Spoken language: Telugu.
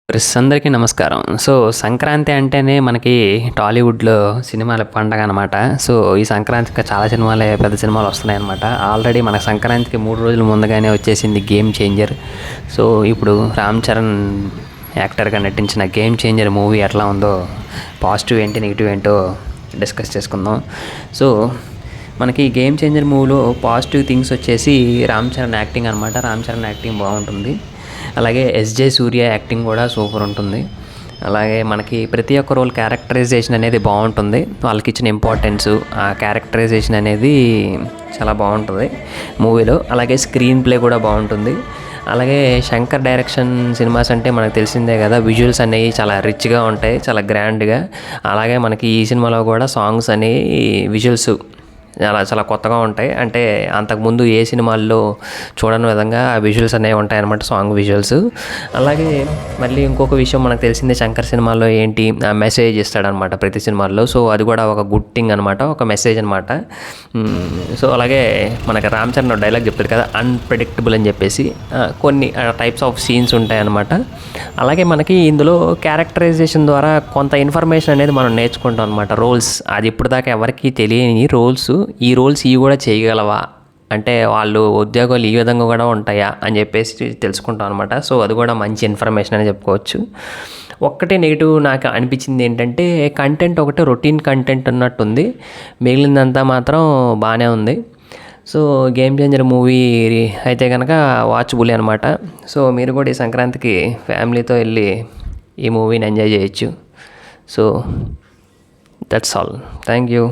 అందరికీ నమస్కారం. సో, సంక్రాంతి అంటేనే మనకి టాలీవుడ్‌లో సినిమాల పండగ అనమాట. సో, ఈ సంక్రాంతికి చాలా సినిమాలే పెద్ద సినిమాలు వస్తున్నాయన్నమాట. ఆల్రెడీ మనకు సంక్రాంతికి 3 రోజుల ముందుగానే వచ్చేసింది 'గేమ్ చేంజర్'. సో, ఇప్పుడు రామ్ చరణ్ యాక్టర్‌గా నటించిన 'గేమ్ చేంజర్' మూవీ ఎట్లా ఉందో, పాజిటివ్ ఏంటి, నెగెటివ్ ఏంటో డిస్కస్ చేసుకుందాం. సో, మనకి 'గేమ్ చేంజర్' మూవీలో పాజిటివ్ థింగ్స్ వచ్చేసి రామ్ చరణ్ యాక్టింగ్ అనమాట. రామ్ చరణ్ యాక్టింగ్ బాగుంటుంది. అలాగే ఎస్జే సూర్య యాక్టింగ్ కూడా సూపర్ ఉంటుంది. అలాగే మనకి ప్రతి ఒక్క రోల్ క్యారెక్టరైజేషన్ అనేది బాగుంటుంది. వాళ్ళకి ఇచ్చిన ఇంపార్టెన్సు, ఆ క్యారెక్టరైజేషన్ అనేది చాలా బాగుంటుంది మూవీలో. అలాగే స్క్రీన్ ప్లే కూడా బాగుంటుంది. అలాగే శంకర్ డైరెక్షన్ సినిమాస్ అంటే మనకు తెలిసిందే కదా, విజువల్స్ అనేవి చాలా రిచ్గా ఉంటాయి, చాలా గ్రాండ్గా. అలాగే మనకి ఈ సినిమాలో కూడా సాంగ్స్ అనేవి విజువల్స్ చాలా కొత్తగా ఉంటాయి. అంటే అంతకుముందు ఏ సినిమాల్లో చూడని విధంగా ఆ విజువల్స్ అనేవి ఉంటాయన్నమాట, సాంగ్ విజువల్స్. అలాగే మళ్ళీ ఇంకొక విషయం మనకు తెలిసిందే, శంకర్ సినిమాల్లో ఏంటి, మెసేజ్ ఇస్తాడనమాట ప్రతి సినిమాల్లో. సో అది కూడా ఒక గుడ్ థింగ్ అనమాట, ఒక మెసేజ్ అనమాట. సో అలాగే మనకి రామ్ చరణ్ డైలాగ్ చెప్తాడు కదా, అన్ప్రెడిక్టబుల్ అని చెప్పేసి. కొన్ని టైప్స్ ఆఫ్ సీన్స్ ఉంటాయన్నమాట. అలాగే మనకి ఇందులో క్యారెక్టరైజేషన్ ద్వారా కొంత ఇన్ఫర్మేషన్ అనేది మనం నేర్చుకుంటాం అనమాట. రోల్స్, అది ఇప్పుడు దాకా ఎవరికి తెలియని రోల్స్, ఈ రోల్స్ ఇవి కూడా చేయగలవా, అంటే వాళ్ళు ఉద్యోగాలు ఈ విధంగా కూడా ఉంటాయా అని చెప్పేసి తెలుసుకుంటాం అనమాట. సో అది కూడా మంచి ఇన్ఫర్మేషన్ అని చెప్పుకోవచ్చు. ఒక్కటే నెగిటివ్ నాకు అనిపించింది ఏంటంటే, కంటెంట్ ఒకటే రొటీన్ కంటెంట్ ఉన్నట్టుంది, మిగిలిందంతా మాత్రం బాగానే ఉంది. సో 'గేమ్ చేంజర్' మూవీ అయితే కనుక వాచబుల్ అనమాట. సో మీరు కూడా ఈ సంక్రాంతికి ఫ్యామిలీతో వెళ్ళి ఈ మూవీని ఎంజాయ్ చేయొచ్చు. So that's all. Thank you.